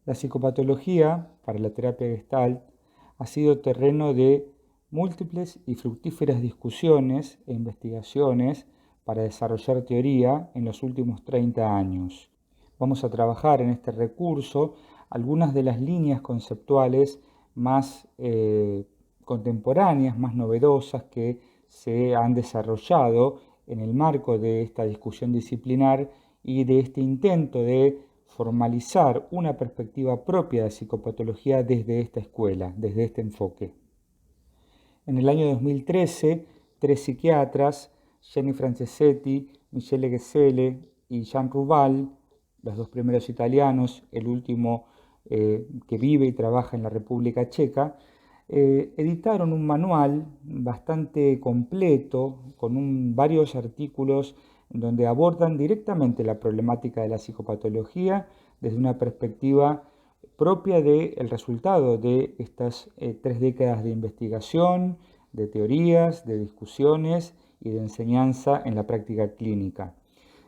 La psicopatología para la terapia Gestalt ha sido terreno de múltiples y fructíferas discusiones e investigaciones para desarrollar teoría en los últimos 30 años. Vamos a trabajar en este recurso algunas de las líneas conceptuales más contemporáneas, más novedosas que se han desarrollado en el marco de esta discusión disciplinar y de este intento de formalizar una perspectiva propia de psicopatología desde esta escuela, desde este enfoque. En el año 2013, tres psiquiatras, Jenny Franceschetti, Michele Geselle y Jean Rubal, los dos primeros italianos, el último que vive y trabaja en la República Checa, editaron un manual bastante completo con varios artículos donde abordan directamente la problemática de la psicopatología desde una perspectiva propia del resultado de estas 3 décadas de investigación, de teorías, de discusiones y de enseñanza en la práctica clínica.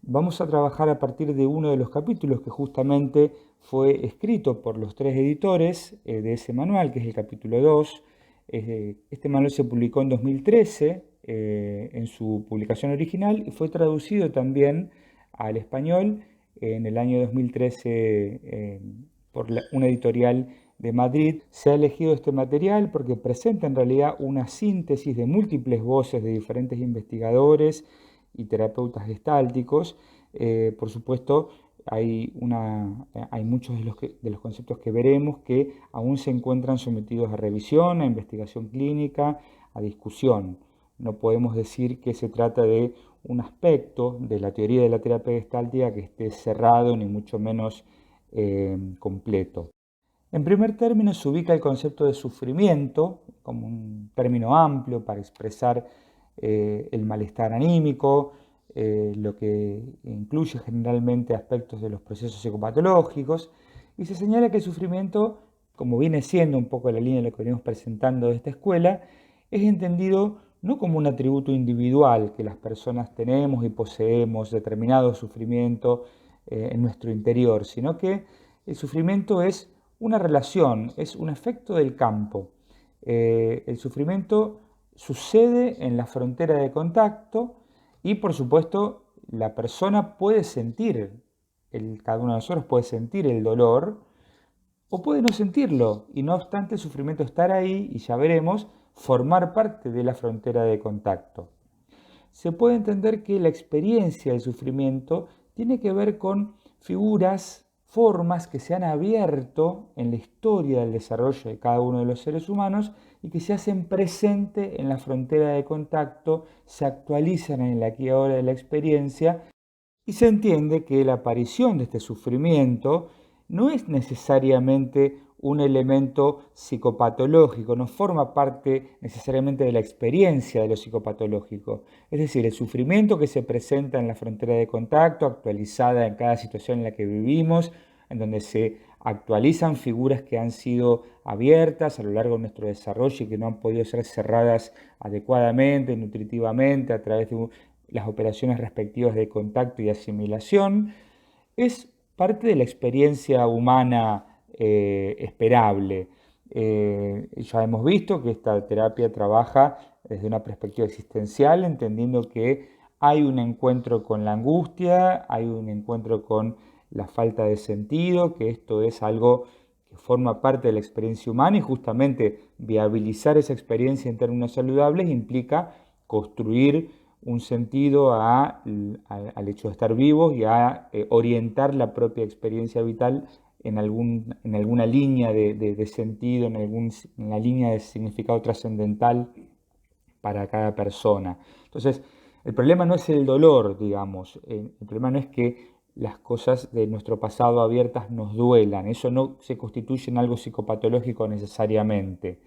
Vamos a trabajar a partir de uno de los capítulos que justamente fue escrito por los 3 editores de ese manual, que es el capítulo 2. Este manual se publicó en 2013 en su publicación original y fue traducido también al español en el año 2013 por una editorial de Madrid. Se ha elegido este material porque presenta en realidad una síntesis de múltiples voces de diferentes investigadores y terapeutas gestálticos. Por supuesto, hay muchos de los conceptos que veremos que aún se encuentran sometidos a revisión, a investigación clínica, a discusión. No podemos decir que se trata de un aspecto de la teoría de la terapia gestáltica que esté cerrado ni mucho menos completo. En primer término se ubica el concepto de sufrimiento como un término amplio para expresar el malestar anímico, lo que incluye generalmente aspectos de los procesos psicopatológicos, y se señala que el sufrimiento, como viene siendo un poco la línea de lo que venimos presentando de esta escuela, es entendido no como un atributo individual que las personas tenemos y poseemos determinado sufrimiento en nuestro interior, sino que el sufrimiento es una relación, es un efecto del campo. El sufrimiento sucede en la frontera de contacto y, por supuesto, la persona puede sentir, cada uno de nosotros puede sentir el dolor o puede no sentirlo y no obstante el sufrimiento estar ahí y ya veremos, formar parte de la frontera de contacto. Se puede entender que la experiencia del sufrimiento tiene que ver con figuras, formas que se han abierto en la historia del desarrollo de cada uno de los seres humanos y que se hacen presente en la frontera de contacto, se actualizan en el aquí y ahora de la experiencia y se entiende que la aparición de este sufrimiento no es necesariamente un elemento psicopatológico, no forma parte necesariamente de la experiencia de lo psicopatológico. Es decir, el sufrimiento que se presenta en la frontera de contacto, actualizada en cada situación en la que vivimos, en donde se actualizan figuras que han sido abiertas a lo largo de nuestro desarrollo y que no han podido ser cerradas adecuadamente, nutritivamente, a través de las operaciones respectivas de contacto y asimilación, es parte de la experiencia humana esperable. Ya hemos visto que esta terapia trabaja desde una perspectiva existencial, entendiendo que hay un encuentro con la angustia, hay un encuentro con la falta de sentido, que esto es algo que forma parte de la experiencia humana y justamente viabilizar esa experiencia en términos saludables implica construir un sentido al hecho de estar vivos y a orientar la propia experiencia vital en alguna línea de sentido, en la línea de significado trascendental para cada persona. Entonces, el problema no es el dolor, digamos, el problema no es que las cosas de nuestro pasado abiertas nos duelan, eso no se constituye en algo psicopatológico necesariamente.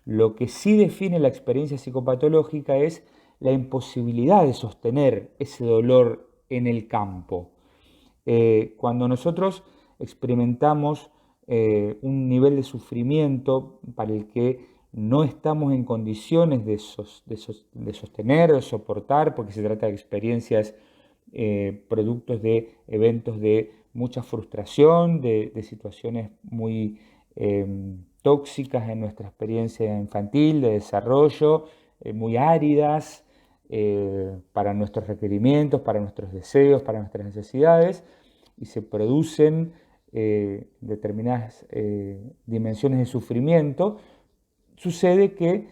Lo que sí define la experiencia psicopatológica es la imposibilidad de sostener ese dolor en el campo. Cuando nosotros experimentamos un nivel de sufrimiento para el que no estamos en condiciones de sostener o soportar, porque se trata de experiencias productos de eventos de mucha frustración, de situaciones muy tóxicas en nuestra experiencia infantil, de desarrollo, muy áridas para nuestros requerimientos, para nuestros deseos, para nuestras necesidades, y se producen determinadas dimensiones de sufrimiento. Sucede que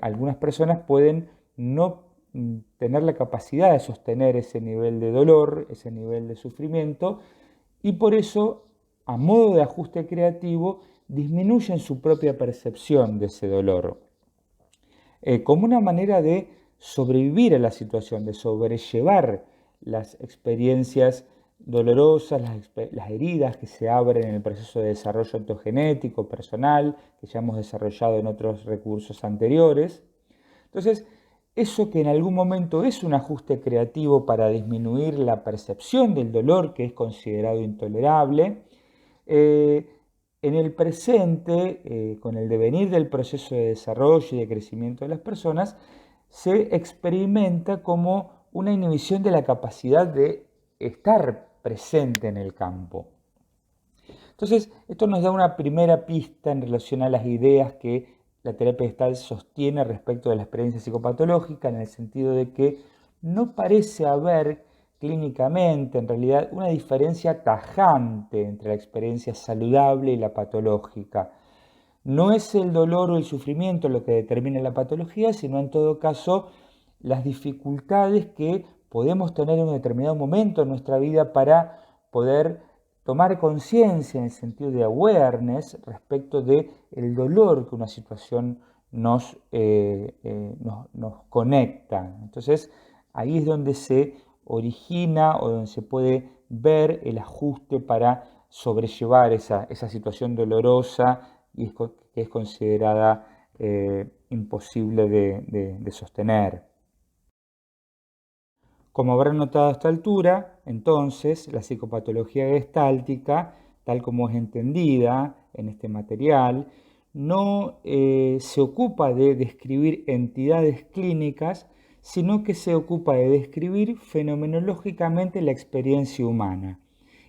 algunas personas pueden no tener la capacidad de sostener ese nivel de dolor, ese nivel de sufrimiento, y por eso, a modo de ajuste creativo, disminuyen su propia percepción de ese dolor, como una manera de sobrevivir a la situación, de sobrellevar las experiencias dolorosas, las heridas que se abren en el proceso de desarrollo ontogenético personal, que ya hemos desarrollado en otros recursos anteriores. Entonces, eso que en algún momento es un ajuste creativo para disminuir la percepción del dolor que es considerado intolerable, en el presente, con el devenir del proceso de desarrollo y de crecimiento de las personas, se experimenta como una inhibición de la capacidad de estar presente en el campo. Entonces, esto nos da una primera pista en relación a las ideas que la terapia gestal sostiene respecto de la experiencia psicopatológica, en el sentido de que no parece haber clínicamente, en realidad, una diferencia tajante entre la experiencia saludable y la patológica. No es el dolor o el sufrimiento lo que determina la patología, sino en todo caso las dificultades que podemos tener en un determinado momento en nuestra vida para poder tomar conciencia en el sentido de awareness respecto del dolor que una situación nos conecta. Entonces, ahí es donde se origina o donde se puede ver el ajuste para sobrellevar esa situación dolorosa y que es considerada imposible de sostener. Como habrán notado a esta altura, entonces, la psicopatología gestáltica, tal como es entendida en este material, no se ocupa de describir entidades clínicas, sino que se ocupa de describir fenomenológicamente la experiencia humana.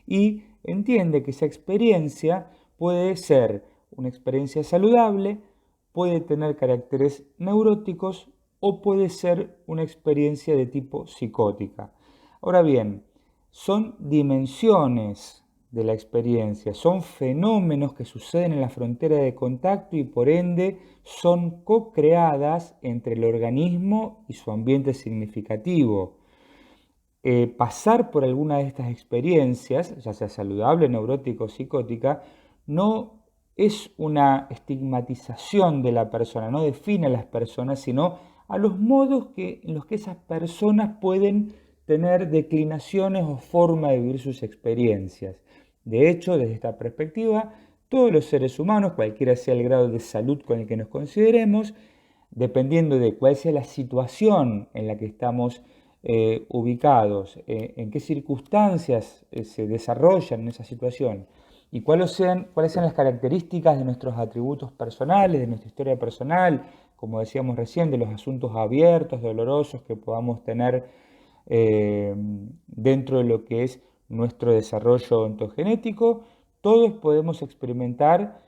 Y entiende que esa experiencia puede ser una experiencia saludable, puede tener caracteres neuróticos o puede ser una experiencia de tipo psicótica. Ahora bien, son dimensiones de la experiencia, son fenómenos que suceden en la frontera de contacto y por ende son co-creadas entre el organismo y su ambiente significativo. Pasar por alguna de estas experiencias, ya sea saludable, neurótica o psicótica, no es una estigmatización de la persona, no define a las personas, sino a los modos en los que esas personas pueden tener declinaciones o forma de vivir sus experiencias. De hecho, desde esta perspectiva, todos los seres humanos, cualquiera sea el grado de salud con el que nos consideremos, dependiendo de cuál sea la situación en la que estamos ubicados, en qué circunstancias se desarrollan en esa situación y cuáles sean las características de nuestros atributos personales, de nuestra historia personal, como decíamos recién, de los asuntos abiertos, dolorosos que podamos tener dentro de lo que es nuestro desarrollo ontogenético, todos podemos experimentar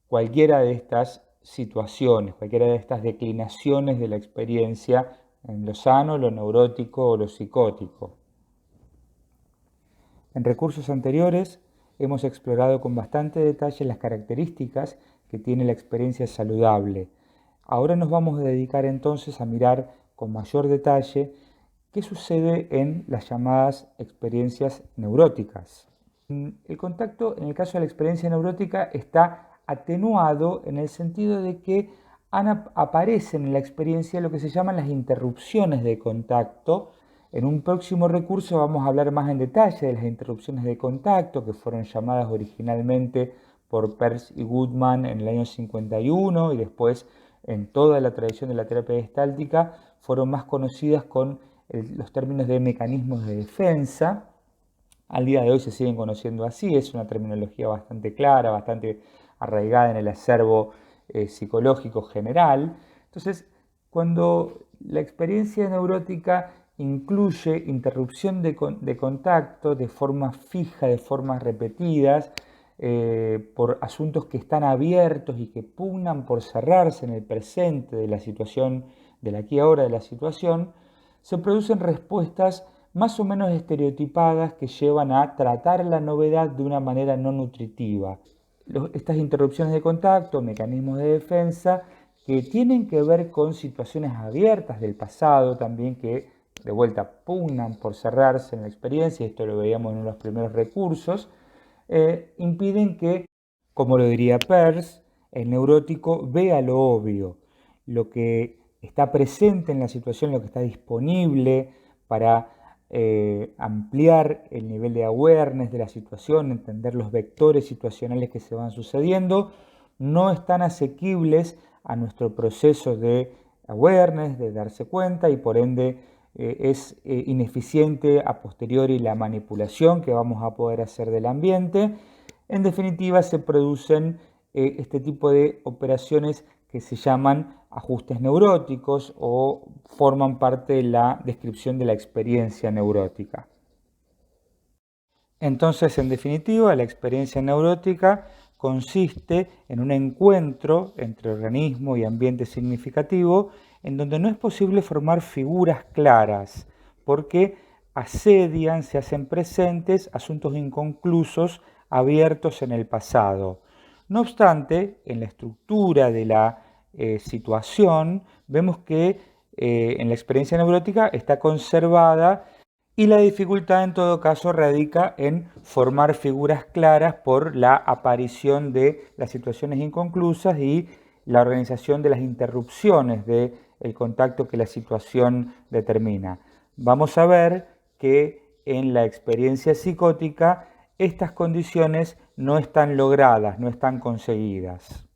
cualquiera de estas situaciones, cualquiera de estas declinaciones de la experiencia en lo sano, lo neurótico o lo psicótico. En recursos anteriores hemos explorado con bastante detalle las características que tiene la experiencia saludable. Ahora nos vamos a dedicar entonces a mirar con mayor detalle qué sucede en las llamadas experiencias neuróticas. El contacto, en el caso de la experiencia neurótica, está atenuado en el sentido de que aparecen en la experiencia lo que se llaman las interrupciones de contacto. En un próximo recurso vamos a hablar más en detalle de las interrupciones de contacto que fueron llamadas originalmente por Peirce y Goodman en el año 51 y después en toda la tradición de la terapia gestáltica fueron más conocidas con los términos de mecanismos de defensa. Al día de hoy se siguen conociendo así, es una terminología bastante clara, bastante arraigada en el acervo psicológico general. Entonces, cuando la experiencia neurótica incluye interrupción de contacto de forma fija, de formas repetidas, por asuntos que están abiertos y que pugnan por cerrarse en el presente de la situación, del aquí y ahora de la situación, se producen respuestas más o menos estereotipadas que llevan a tratar la novedad de una manera no nutritiva. Estas interrupciones de contacto, mecanismos de defensa, que tienen que ver con situaciones abiertas del pasado también que de vuelta pugnan por cerrarse en la experiencia, y esto lo veíamos en uno de los primeros recursos, impiden que, como lo diría Peirce, el neurótico vea lo obvio, lo que está presente en la situación, lo que está disponible para ampliar el nivel de awareness de la situación, entender los vectores situacionales que se van sucediendo, no están asequibles a nuestro proceso de awareness, de darse cuenta, y por ende es ineficiente a posteriori la manipulación que vamos a poder hacer del ambiente. En definitiva, se producen este tipo de operaciones que se llaman ajustes neuróticos o forman parte de la descripción de la experiencia neurótica. Entonces, en definitiva, la experiencia neurótica consiste en un encuentro entre organismo y ambiente significativo en donde no es posible formar figuras claras porque asedian, se hacen presentes asuntos inconclusos abiertos en el pasado. No obstante, en la estructura de la situación vemos que en la experiencia neurótica está conservada, y la dificultad en todo caso radica en formar figuras claras por la aparición de las situaciones inconclusas y la organización de las interrupciones del contacto que la situación determina. Vamos a ver que en la experiencia psicótica estas condiciones no están logradas, no están conseguidas.